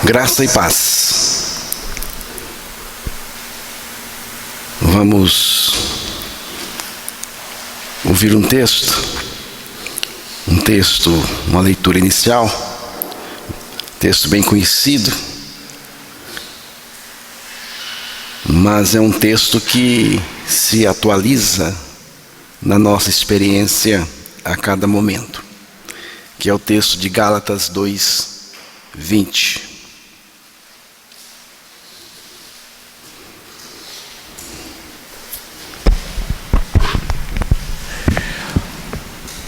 Graça e paz. Vamos ouvir um texto, uma leitura inicial, texto bem conhecido, mas é um texto que se atualiza na nossa experiência a cada momento, que é o texto de Gálatas 2:20.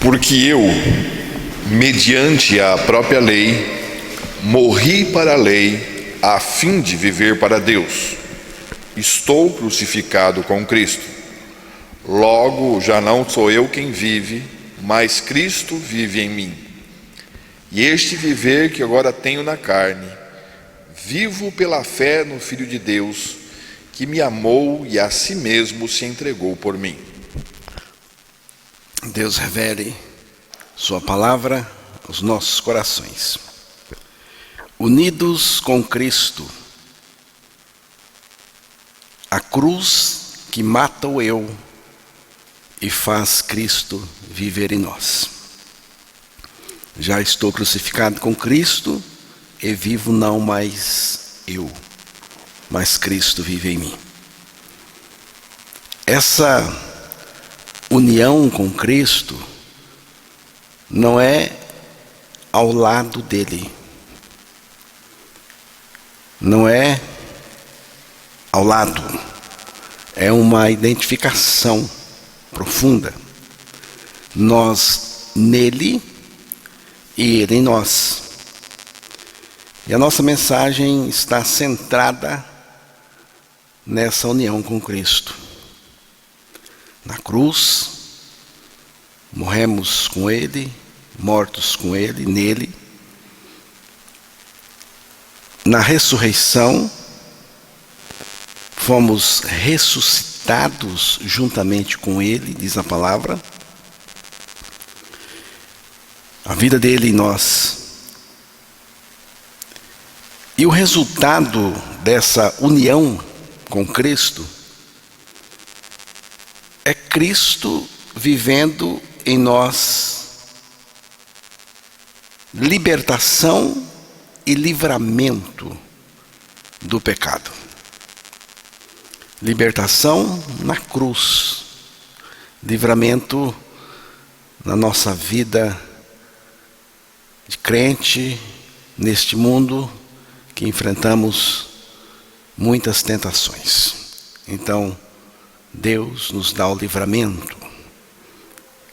Porque eu, mediante a própria lei, morri para a lei, a fim de viver para Deus. Estou crucificado com Cristo. Logo, já não sou eu quem vive, mas Cristo vive em mim. E este viver que agora tenho na carne, vivo pela fé no Filho de Deus, que me amou e a si mesmo se entregou por mim. Deus revele sua palavra aos nossos corações. Unidos com Cristo, a cruz que mata o eu e faz Cristo viver em nós. Já estou crucificado com Cristo e vivo não mais eu, mas Cristo vive em mim. Essa união com Cristo não é ao lado dele, não é ao lado, é uma identificação profunda. Nós nele e ele em nós. E a nossa mensagem está centrada nessa união com Cristo. Na cruz, morremos com Ele, mortos com Ele, nele. Na ressurreição, fomos ressuscitados juntamente com Ele, diz a palavra. A vida dele em nós. E o resultado dessa união com Cristo é Cristo vivendo em nós libertação e livramento do pecado. Libertação na cruz, livramento na nossa vida de crente neste mundo que enfrentamos muitas tentações. Então, Deus nos dá o livramento.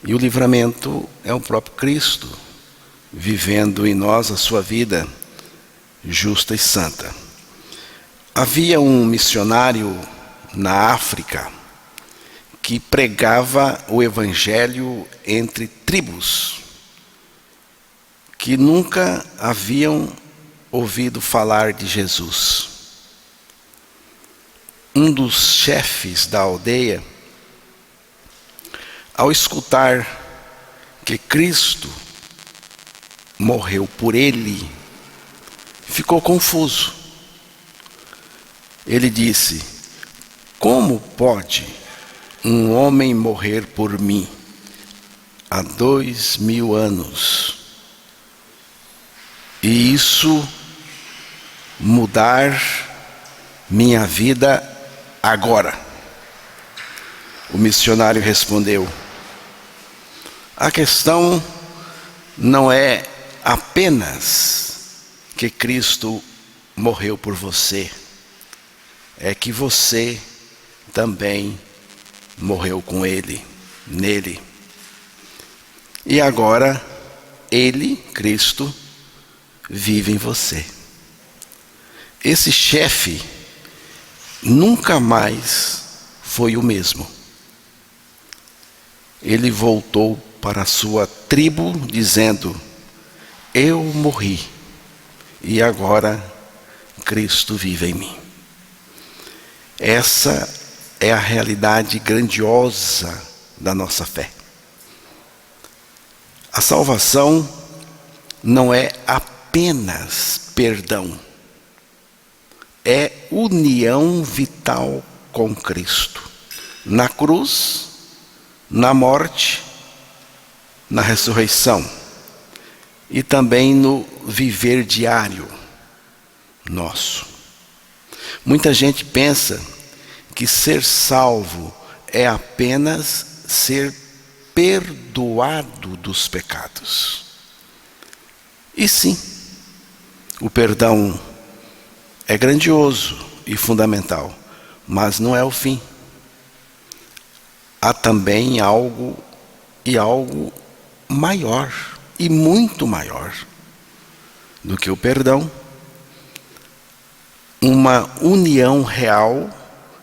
E o livramento é o próprio Cristo, vivendo em nós a sua vida justa e santa. Havia um missionário na África que pregava o evangelho entre tribos que nunca haviam ouvido falar de Jesus. Um dos chefes da aldeia, ao escutar que Cristo morreu por ele, ficou confuso. Ele disse: como pode um homem morrer por mim há 2000 anos e isso mudar minha vida agora? O missionário respondeu: a questão não é apenas que Cristo morreu por você, é que você também morreu com Ele, nele. E agora Ele, Cristo, vive em você. Esse chefe nunca mais foi o mesmo. Ele voltou para a sua tribo dizendo: eu morri e agora Cristo vive em mim. Essa é a realidade grandiosa da nossa fé. A salvação não é apenas perdão, é união vital com Cristo. Na cruz, na morte, na ressurreição e também no viver diário nosso. Muita gente pensa que ser salvo é apenas ser perdoado dos pecados. E sim, o perdão é grandioso e fundamental, mas não é o fim. Há também algo maior e muito maior do que o perdão. Uma união real,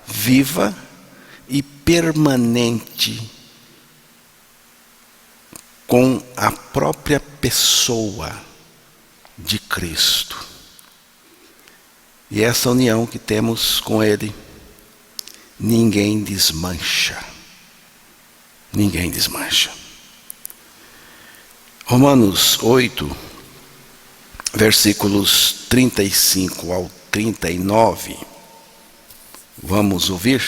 viva e permanente com a própria pessoa de Cristo. E essa união que temos com Ele, ninguém desmancha. Ninguém desmancha. Romanos 8, versículos 35 ao 39. Vamos ouvir?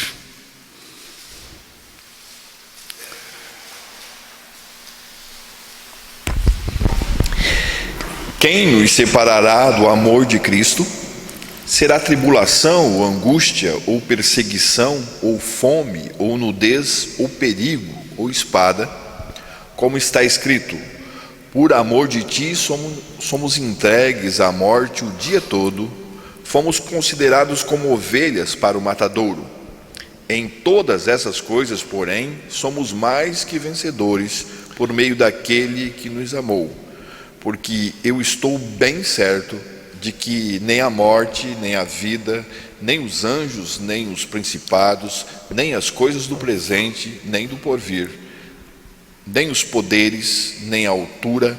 Quem nos separará do amor de Cristo? Será tribulação, ou angústia, ou perseguição, ou fome, ou nudez, ou perigo, ou espada? Como está escrito: por amor de ti somos entregues à morte o dia todo, fomos considerados como ovelhas para o matadouro. Em todas essas coisas, porém, somos mais que vencedores por meio daquele que nos amou. Porque eu estou bem certo de que nem a morte, nem a vida, nem os anjos, nem os principados, nem as coisas do presente, nem do porvir, nem os poderes, nem a altura,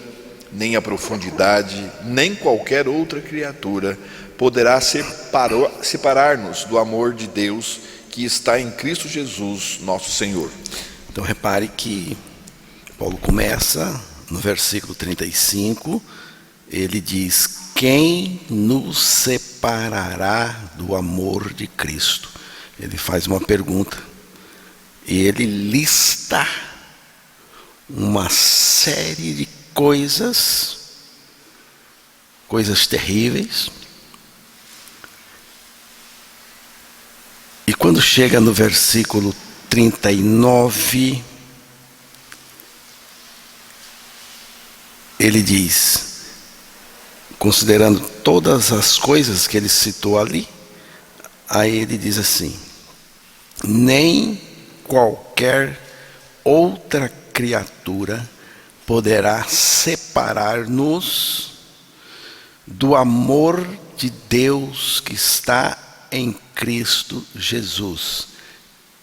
nem a profundidade, nem qualquer outra criatura poderá separar-nos do amor de Deus que está em Cristo Jesus, nosso Senhor. Então repare que Paulo começa no versículo 35, ele diz: quem nos separará do amor de Cristo? Ele faz uma pergunta e ele lista uma série de coisas terríveis. E quando chega no versículo 39, ele diz, considerando todas as coisas que ele citou ali, aí ele diz assim: nem qualquer outra criatura poderá separar-nos do amor de Deus que está em Cristo Jesus.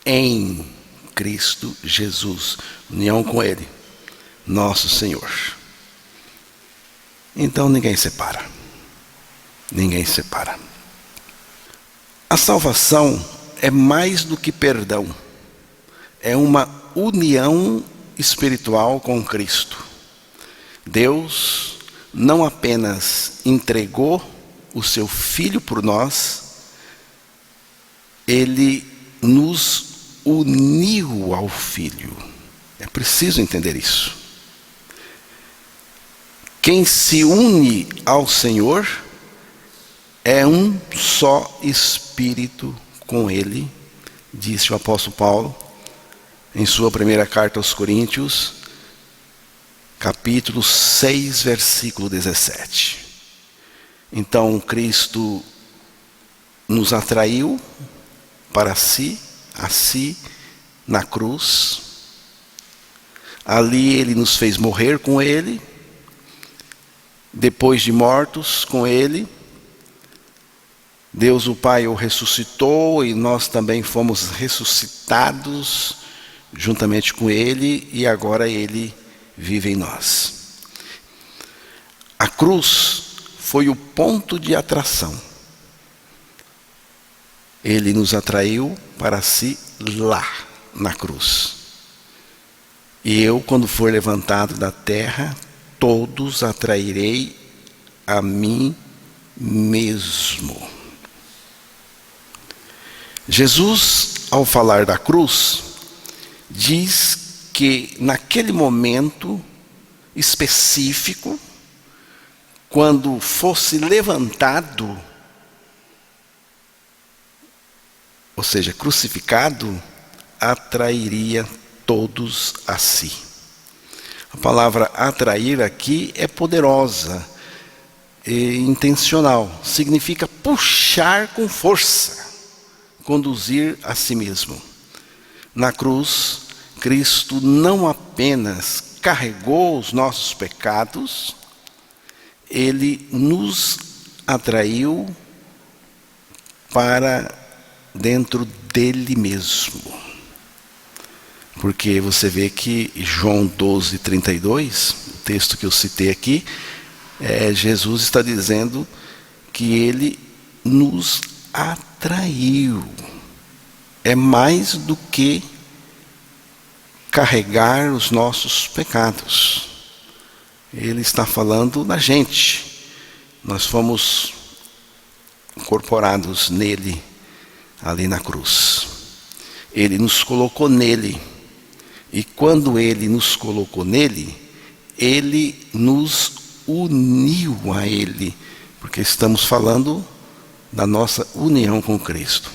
Em Cristo Jesus, união com Ele, nosso Senhor. Então ninguém separa. Ninguém separa. A salvação é mais do que perdão. É uma união espiritual com Cristo. Deus não apenas entregou o seu Filho por nós, Ele nos uniu ao Filho. É preciso entender isso. Quem se une ao Senhor é um só espírito com Ele, disse o apóstolo Paulo em sua primeira carta aos Coríntios, capítulo 6, versículo 17. Então Cristo nos atraiu para si, a si, na cruz. Ali Ele nos fez morrer com Ele. Depois de mortos com Ele, Deus o Pai o ressuscitou e nós também fomos ressuscitados juntamente com Ele, e agora Ele vive em nós. A cruz foi o ponto de atração. Ele nos atraiu para si lá na cruz. E eu, quando for levantado da terra, todos atrairei a mim mesmo. Jesus, ao falar da cruz, diz que naquele momento específico, quando fosse levantado, ou seja, crucificado, atrairia todos a si. A palavra atrair aqui é poderosa e intencional. Significa puxar com força, conduzir a si mesmo. Na cruz, Cristo não apenas carregou os nossos pecados, Ele nos atraiu para dentro dele mesmo. Porque você vê que João 12:32, o texto que eu citei aqui, Jesus está dizendo que Ele nos atraiu. É mais do que carregar os nossos pecados. Ele está falando da gente. Nós fomos incorporados nele, ali na cruz. Ele nos colocou nele. E quando Ele nos colocou nele, Ele nos uniu a Ele. Porque estamos falando da nossa união com Cristo.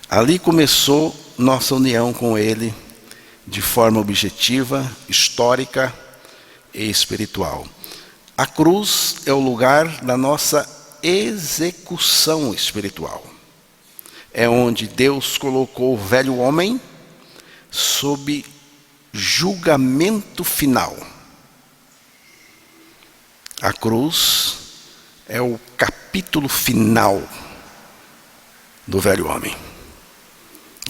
Ali começou nossa união com Ele, de forma objetiva, histórica e espiritual. A cruz é o lugar da nossa execução espiritual. É onde Deus colocou o velho homem sob julgamento final. A cruz é o capítulo final do velho homem.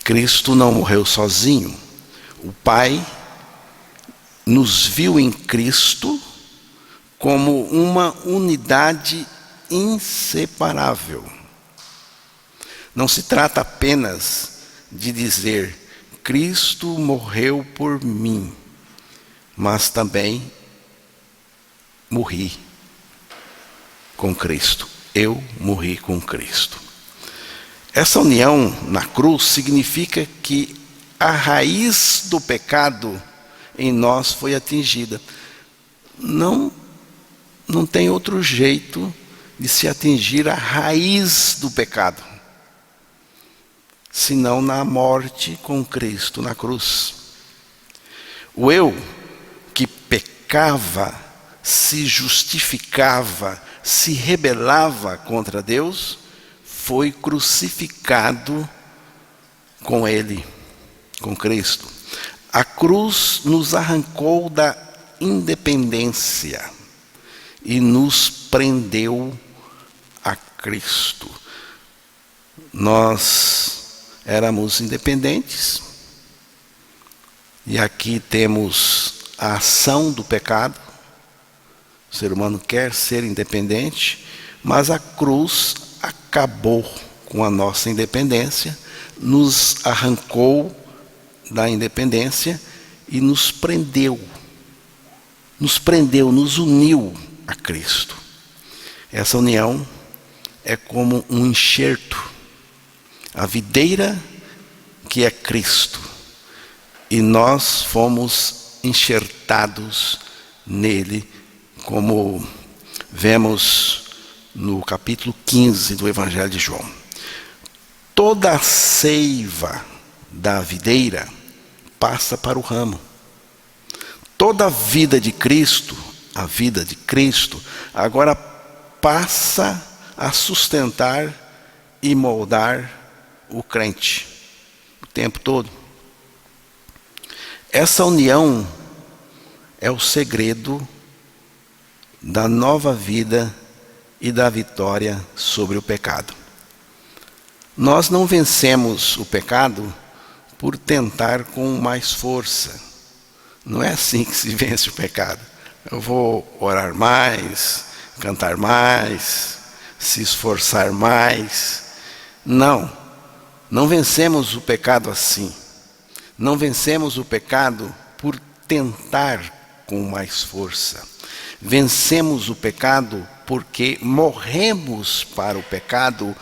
Cristo não morreu sozinho. O Pai nos viu em Cristo como uma unidade inseparável. Não se trata apenas de dizer Cristo morreu por mim, mas também morri com Cristo. Eu morri com Cristo. Essa união na cruz significa que a raiz do pecado em nós foi atingida. Não tem outro jeito de se atingir a raiz do pecado, senão na morte com Cristo na cruz. O eu que pecava, se justificava, se rebelava contra Deus, foi crucificado com Ele, com Cristo. A cruz nos arrancou da independência e nos prendeu a Cristo. Nós éramos independentes, e aqui temos a ação do pecado. O ser humano quer ser independente, mas a cruz acabou com a nossa independência, nos arrancou da independência e nos prendeu, nos uniu a Cristo. Essa união é como um enxerto, a videira que é Cristo, e nós fomos enxertados nele, como vemos no capítulo 15 do Evangelho de João. Toda a seiva da videira passa para o ramo. Toda a vida de Cristo, agora passa a sustentar e moldar o crente o tempo todo. Essa união é o segredo da nova vida e da vitória sobre o pecado. Nós não vencemos o pecado por tentar com mais força. Não é assim que se vence o pecado. Eu vou orar mais, cantar mais, se esforçar mais. Não vencemos o pecado assim. Não vencemos o pecado por tentar com mais força. Vencemos o pecado porque morremos para o pecado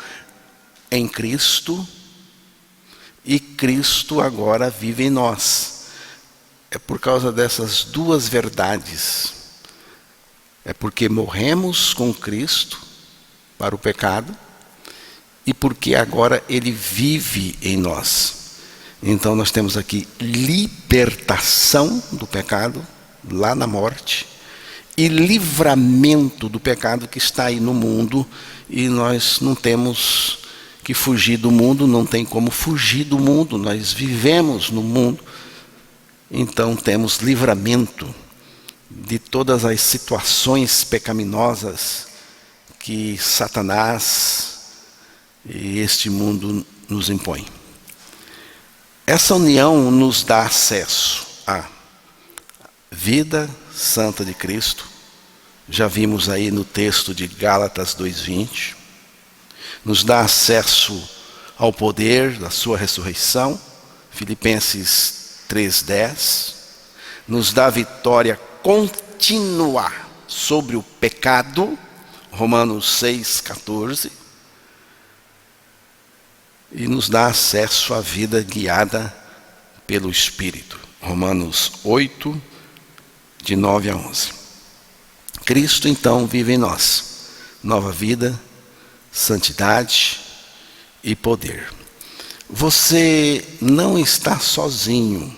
em Cristo e Cristo agora vive em nós. É por causa dessas duas verdades. É porque morremos com Cristo para o pecado e porque agora Ele vive em nós. Então nós temos aqui libertação do pecado, lá na morte, e livramento do pecado que está aí no mundo, e nós não temos que fugir do mundo, não tem como fugir do mundo, nós vivemos no mundo. Então temos livramento de todas as situações pecaminosas que Satanás e este mundo nos impõem. Essa união nos dá acesso à vida santa de Cristo. Já vimos aí no texto de Gálatas 2:20. Nos dá acesso ao poder da sua ressurreição, Filipenses 3:10. Nos dá vitória contínua sobre o pecado, Romanos 6:14. E nos dá acesso à vida guiada pelo Espírito, Romanos 8, de 9 a 11. Cristo então vive em nós, nova vida, santidade e poder. Você não está sozinho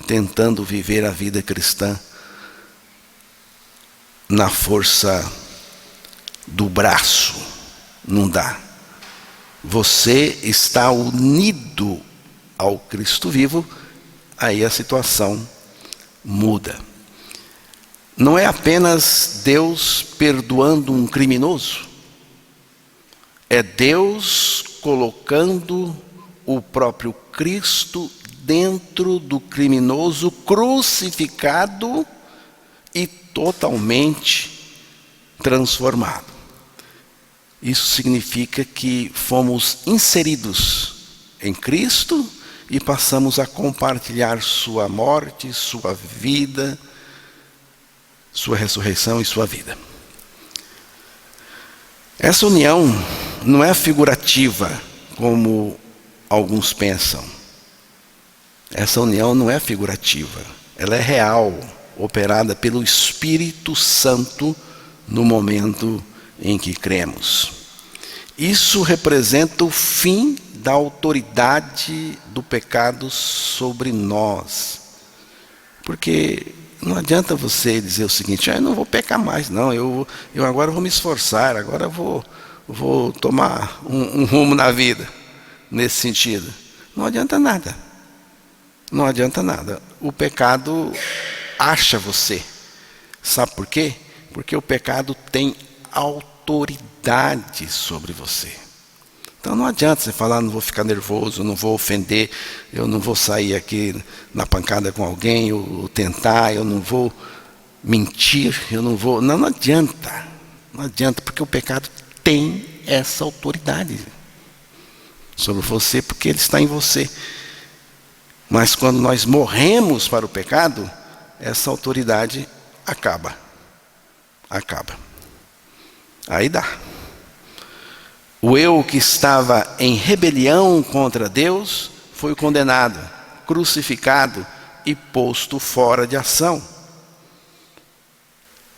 tentando viver a vida cristã na força do braço, não dá. Você está unido ao Cristo vivo, aí a situação muda. Não é apenas Deus perdoando um criminoso, é Deus colocando o próprio Cristo dentro do criminoso crucificado e totalmente transformado. Isso significa que fomos inseridos em Cristo e passamos a compartilhar sua morte, sua vida, sua ressurreição e sua vida. Essa união não é figurativa, como alguns pensam. Essa união não é figurativa, ela é real, operada pelo Espírito Santo no momento em que cremos. Isso representa o fim da autoridade do pecado sobre nós. Porque não adianta você dizer o seguinte: eu não vou pecar mais, não, eu agora vou me esforçar, agora vou tomar um rumo na vida, nesse sentido. Não adianta nada. Não adianta nada. O pecado acha você. Sabe por quê? Porque o pecado tem autoridade sobre você. Então não adianta você falar: não vou ficar nervoso, não vou ofender, eu não vou sair aqui na pancada com alguém, ou tentar, eu não vou mentir, eu não vou... Não adianta. Não adianta, porque o pecado tem essa autoridade sobre você, porque ele está em você. Mas quando nós morremos para o pecado, essa autoridade acaba. Aí dá. O eu que estava em rebelião contra Deus foi condenado, crucificado e posto fora de ação.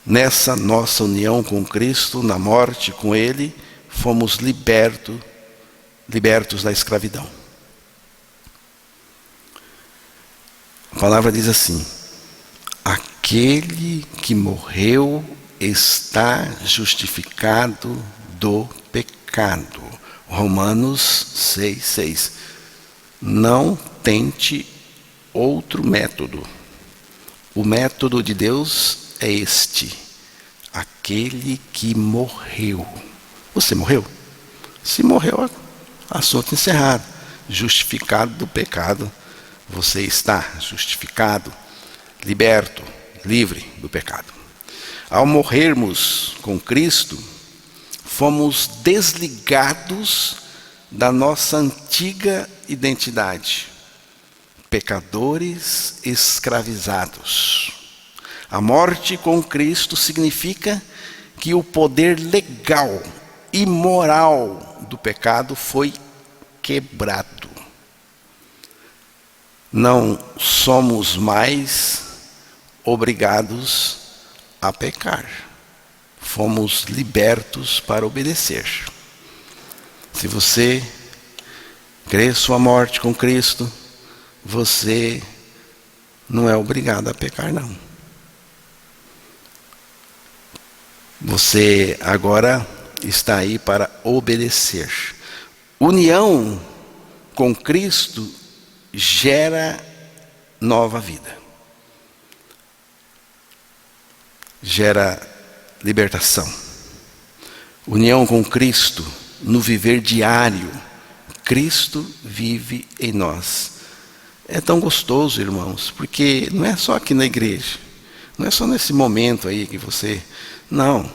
Nessa nossa união com Cristo, na morte com Ele, fomos libertos da escravidão. A palavra diz assim: aquele que morreu está justificado do pecado. Romanos 6:6. Não tente outro método. O método de Deus é este: aquele que morreu. Você morreu? Se morreu, assunto encerrado. Justificado do pecado, você está justificado, liberto, livre do pecado. Ao morrermos com Cristo, fomos desligados da nossa antiga identidade, pecadores escravizados. A morte com Cristo significa que o poder legal e moral do pecado foi quebrado. não somos mais obrigados a pecar. Fomos libertos para obedecer. Se você crê sua morte com Cristo, você não é obrigado a pecar, não. Você agora está aí para obedecer. União com Cristo gera nova vida. Gera libertação. União com Cristo no viver diário. Cristo vive em nós. É tão gostoso, irmãos, porque não é só aqui na igreja. Não é só nesse momento aí que você... Não,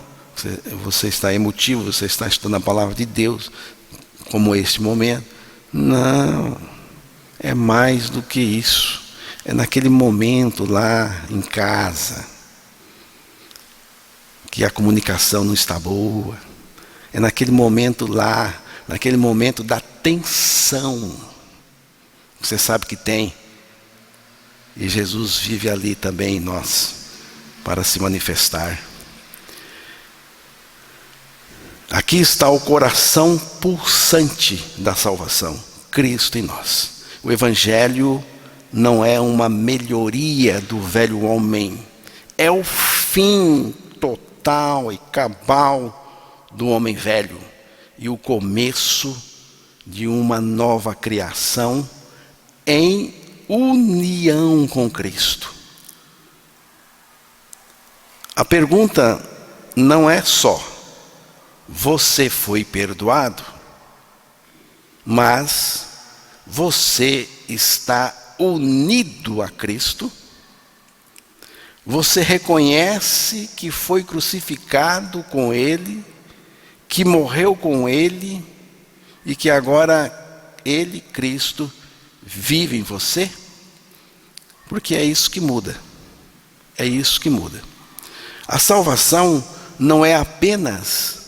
você está emotivo, você está estudando a palavra de Deus, como este momento. Não, é mais do que isso. É naquele momento lá em casa, que a comunicação não está boa. É naquele momento lá, naquele momento da tensão. Você sabe que tem. E Jesus vive ali também em nós, para se manifestar. Aqui está o coração pulsante da salvação, Cristo em nós. O Evangelho não é uma melhoria do velho homem, é o fim total e cabal do homem velho e o começo de uma nova criação em união com Cristo. A pergunta não é só: você foi perdoado? Mas você está unido a Cristo? Você reconhece que foi crucificado com Ele, que morreu com Ele e que agora Ele, Cristo, vive em você? Porque é isso que muda. É isso que muda. A salvação não é apenas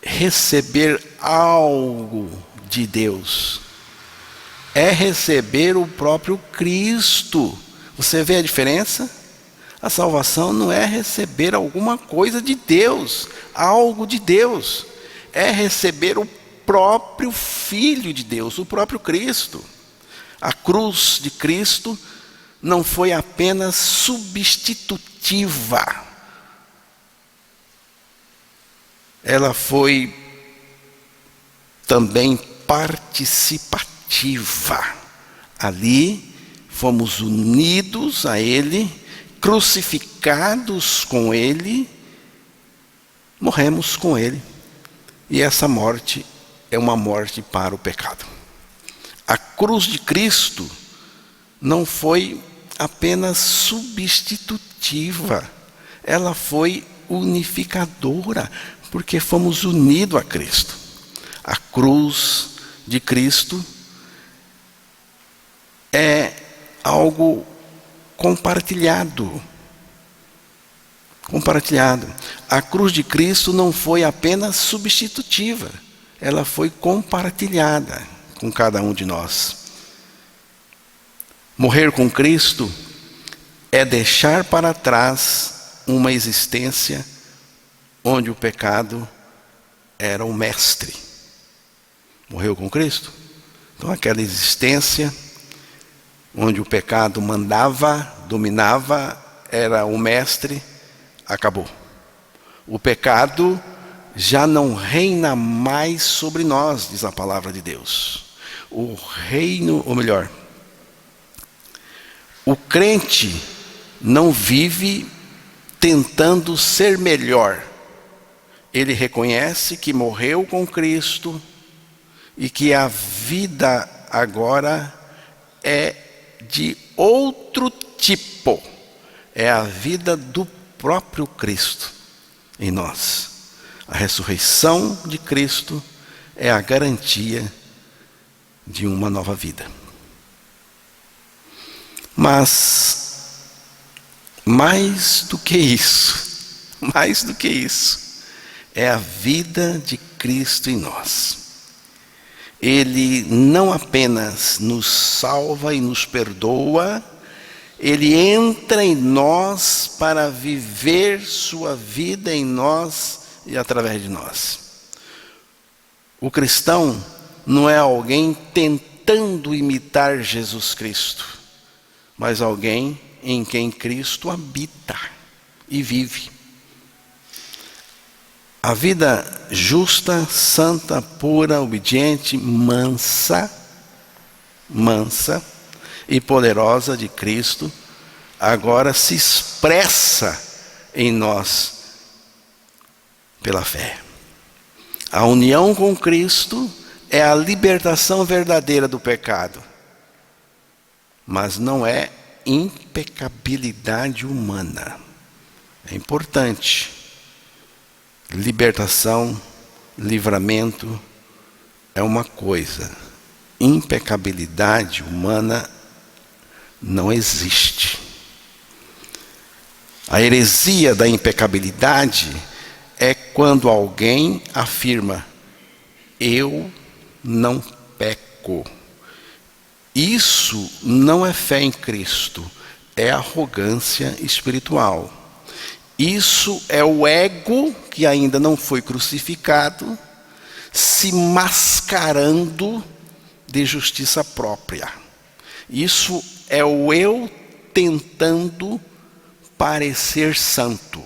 receber algo de Deus, é receber o próprio Cristo. Você vê a diferença? A salvação não é receber alguma coisa de Deus, algo de Deus. É receber o próprio Filho de Deus, o próprio Cristo. A cruz de Cristo não foi apenas substitutiva. Ela foi também participativa. Ali fomos unidos a Ele, crucificados com Ele, morremos com Ele. E essa morte é uma morte para o pecado. A cruz de Cristo não foi apenas substitutiva, ela foi unificadora, porque fomos unidos a Cristo. A cruz de Cristo é algo compartilhado. A cruz de Cristo não foi apenas substitutiva, ela foi compartilhada com cada um de nós. Morrer com Cristo é deixar para trás uma existência onde o pecado era o mestre. Morreu com Cristo? Então aquela existência onde o pecado mandava, dominava, era o mestre, acabou. O pecado já não reina mais sobre nós, diz a palavra de Deus. O reino, ou melhor, o crente não vive tentando ser melhor. Ele reconhece que morreu com Cristo e que a vida agora é de outro tipo. É a vida do próprio Cristo em nós. A ressurreição de Cristo é a garantia de uma nova vida. Mas, mais do que isso, é a vida de Cristo em nós. Ele não apenas nos salva e nos perdoa, Ele entra em nós para viver sua vida em nós e através de nós. O cristão não é alguém tentando imitar Jesus Cristo, mas alguém em quem Cristo habita e vive. A vida justa, santa, pura, obediente, mansa e poderosa de Cristo, agora se expressa em nós pela fé. A união com Cristo é a libertação verdadeira do pecado, mas não é impecabilidade humana. É importante. Libertação, livramento é uma coisa. Impecabilidade humana não existe. A heresia da impecabilidade é quando alguém afirma: eu não peco. Isso não é fé em Cristo, é arrogância espiritual. Isso é o ego que ainda não foi crucificado, se mascarando de justiça própria. Isso é o eu tentando parecer santo.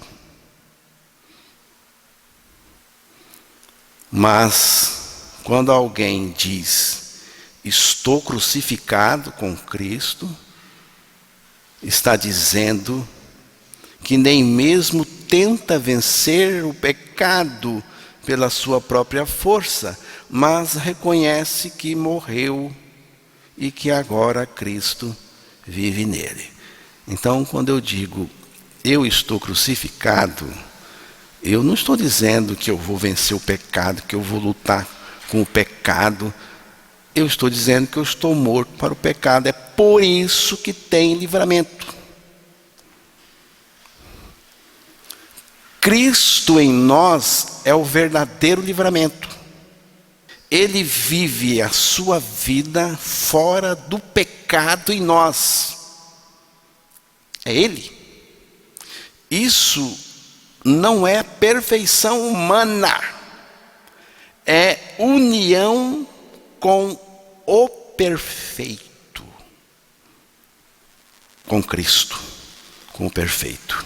Mas quando alguém diz: estou crucificado com Cristo, está dizendo que nem mesmo tenta vencer o pecado pela sua própria força, mas reconhece que morreu e que agora Cristo vive nele. Então, quando eu digo eu estou crucificado, eu não estou dizendo que eu vou vencer o pecado, que eu vou lutar com o pecado. Eu estou dizendo que eu estou morto para o pecado. É por isso que tem livramento. Cristo em nós é o verdadeiro livramento. Ele vive a sua vida fora do pecado em nós. É Ele. Isso não é perfeição humana. É união com o perfeito. Com Cristo, com o perfeito.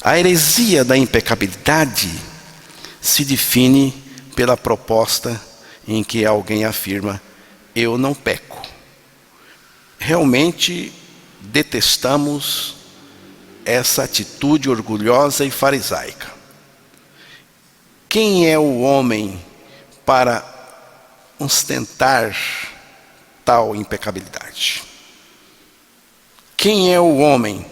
A heresia da impecabilidade se define pela proposta em que alguém afirma: eu não peco. Realmente detestamos essa atitude orgulhosa e farisaica. Quem é o homem para ostentar tal impecabilidade? Quem é o homem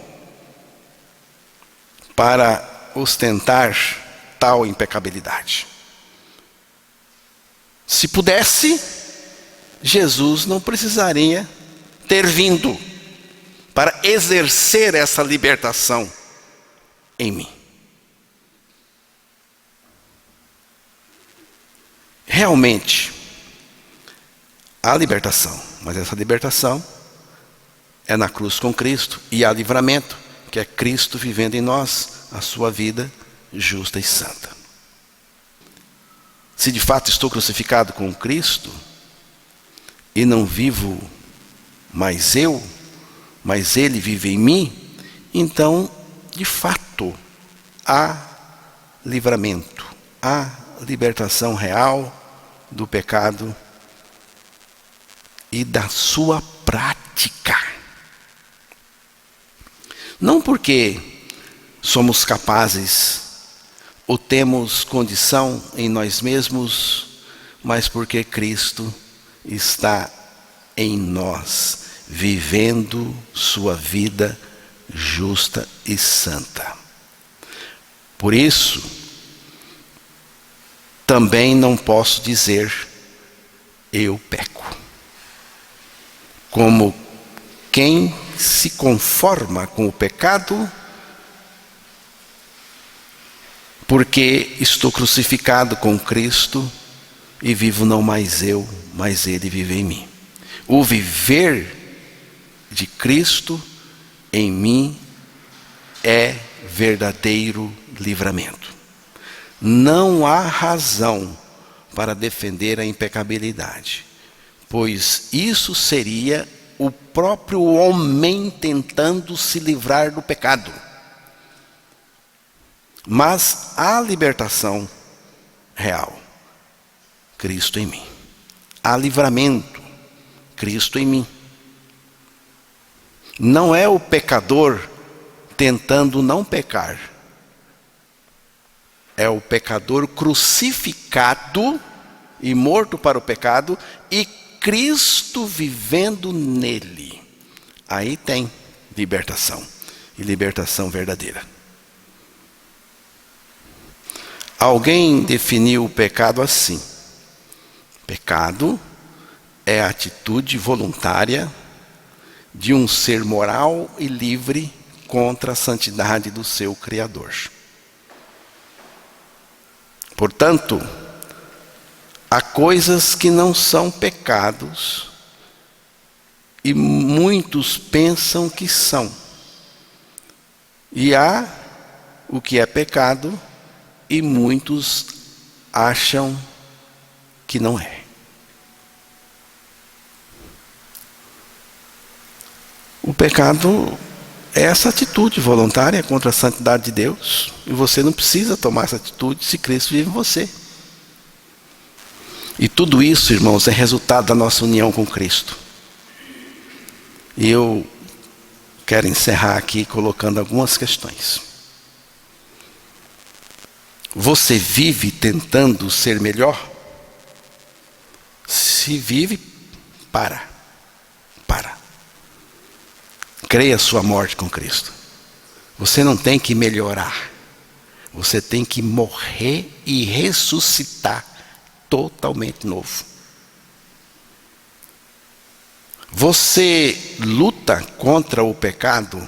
para ostentar tal impecabilidade? Se pudesse, Jesus não precisaria ter vindo para exercer essa libertação em mim. Realmente, há libertação, mas essa libertação é na cruz com Cristo, e há livramento, que é Cristo vivendo em nós a sua vida justa e santa. Se de fato estou crucificado com Cristo, e não vivo mais eu, mas Ele vive em mim, então, de fato, há livramento, há libertação real do pecado e da sua prática. Não porque somos capazes ou temos condição em nós mesmos, mas porque Cristo está em nós, vivendo sua vida justa e santa. Por isso, também não posso dizer eu peco, como quem se conforma com o pecado, porque estou crucificado com Cristo e vivo não mais eu, mas ele vive em mim. O viver de Cristo em mim é verdadeiro livramento. Não há razão para defender a impecabilidade, pois isso seria o próprio homem tentando se livrar do pecado. Mas há libertação real, Cristo em mim. Há livramento, Cristo em mim. Não é o pecador tentando não pecar. É o pecador crucificado e morto para o pecado e Cristo vivendo nele. Aí tem libertação, e libertação verdadeira. Alguém definiu o pecado assim: pecado é a atitude voluntária de um ser moral e livre contra a santidade do seu Criador. Portanto, há coisas que não são pecados e muitos pensam que são. E há o que é pecado e muitos acham que não é. O pecado é essa atitude voluntária contra a santidade de Deus. E você não precisa tomar essa atitude se Cristo vive em você. E tudo isso, irmãos, é resultado da nossa união com Cristo. E eu quero encerrar aqui colocando algumas questões. Você vive tentando ser melhor? Se vive, para. Creia sua morte com Cristo. Você não tem que melhorar. Você tem que morrer e ressuscitar totalmente novo. Você luta contra o pecado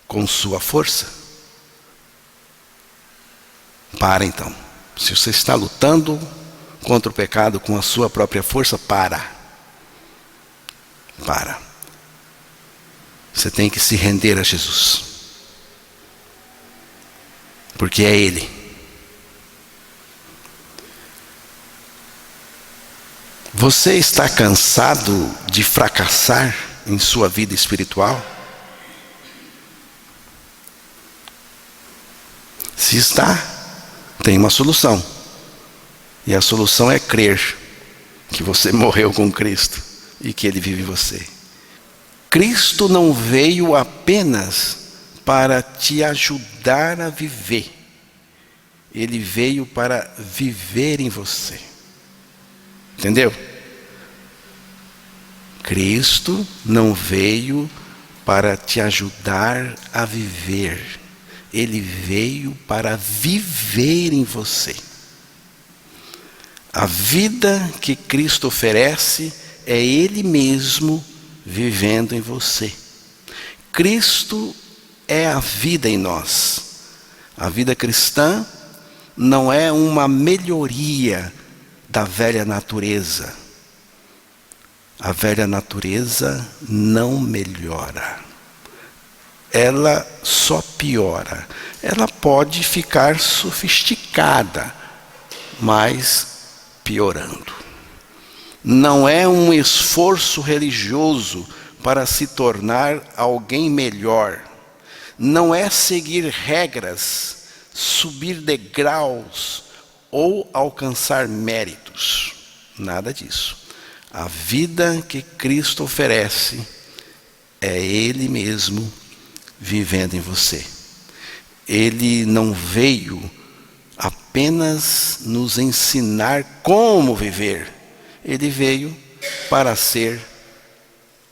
com sua força? Para então. Se você está lutando contra o pecado com a sua própria força, para. Você tem que se render a Jesus. Porque é Ele. Você está cansado de fracassar em sua vida espiritual? Se está, tem uma solução. E a solução é crer que você morreu com Cristo e que Ele vive em você. Cristo não veio apenas para te ajudar a viver. Ele veio para viver em você. Entendeu? Cristo não veio para te ajudar a viver. Ele veio para viver em você. A vida que Cristo oferece é Ele mesmo vivendo em você. Cristo é a vida em nós. A vida cristã não é uma melhoria da velha natureza. A velha natureza não melhora. Ela só piora. Ela pode ficar sofisticada, mas piorando. Não é um esforço religioso para se tornar alguém melhor. Não é seguir regras, subir degraus ou alcançar méritos. Nada disso. A vida que Cristo oferece é Ele mesmo vivendo em você. Ele não veio apenas nos ensinar como viver. Ele veio para ser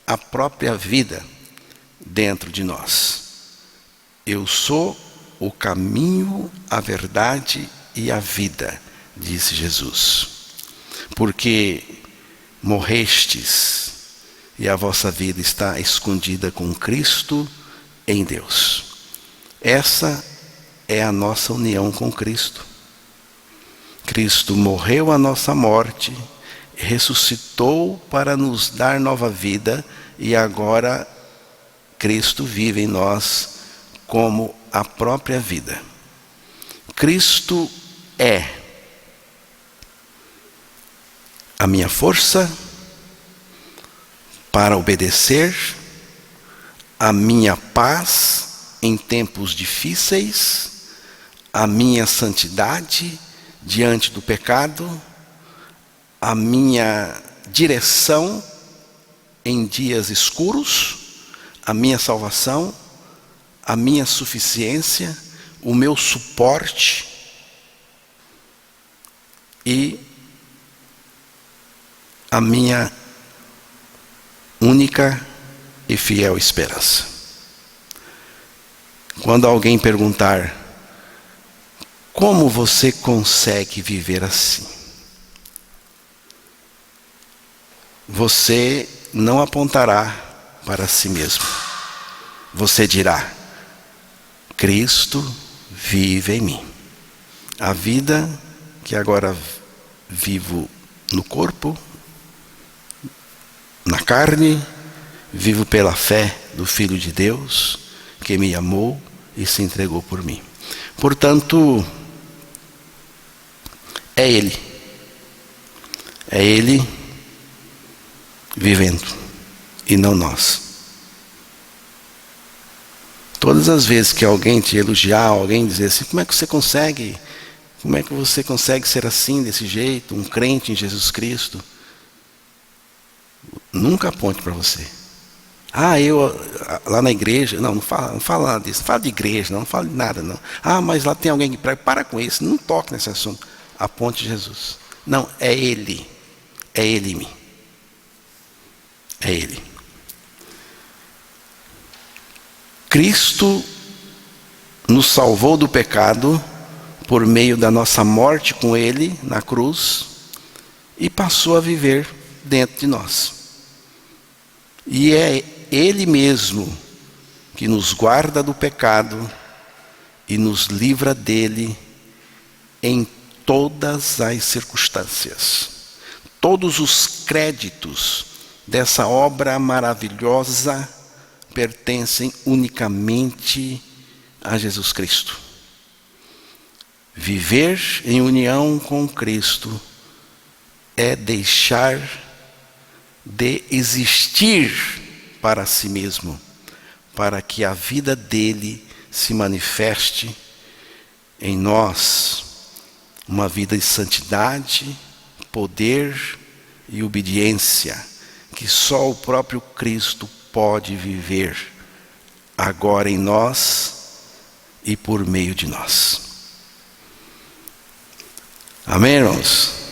a própria vida dentro de nós. Eu sou o caminho, a verdade e a vida, disse Jesus. Porque morrestes e a vossa vida está escondida com Cristo em Deus. Essa é a nossa união com Cristo. Cristo morreu a nossa morte, ressuscitou para nos dar nova vida, e agora Cristo vive em nós como a própria vida. Cristo é a minha força para obedecer, a minha paz em tempos difíceis, a minha santidade diante do pecado, a minha direção em dias escuros, a minha salvação, a minha suficiência, o meu suporte e a minha única e fiel esperança. Quando alguém perguntar: como você consegue viver assim? Você não apontará para si mesmo. Você dirá: Cristo vive em mim. A vida que agora vivo no corpo, na carne, vivo pela fé do Filho de Deus, que me amou e se entregou por mim. Portanto, é Ele vivendo e não nós. Todas as vezes que alguém te elogiar, alguém dizer assim: como é que você consegue ser assim, desse jeito, um crente em Jesus Cristo? Nunca aponte para você. Eu lá na igreja, não fala disso, não fala de igreja, não fala de nada, não. Mas lá tem alguém que prega. Para com isso, não toque nesse assunto. Aponte Jesus. Não, é Ele em mim. É Ele. Cristo nos salvou do pecado por meio da nossa morte com Ele na cruz e passou a viver dentro de nós. E é Ele mesmo que nos guarda do pecado e nos livra dele em todas as circunstâncias. Todos os créditos dessa obra maravilhosa pertencem unicamente a Jesus Cristo. Viver em união com Cristo é deixar de existir para si mesmo, para que a vida dele se manifeste em nós, uma vida de santidade, poder e obediência, que só o próprio Cristo pode viver agora em nós e por meio de nós. Amém, irmãos?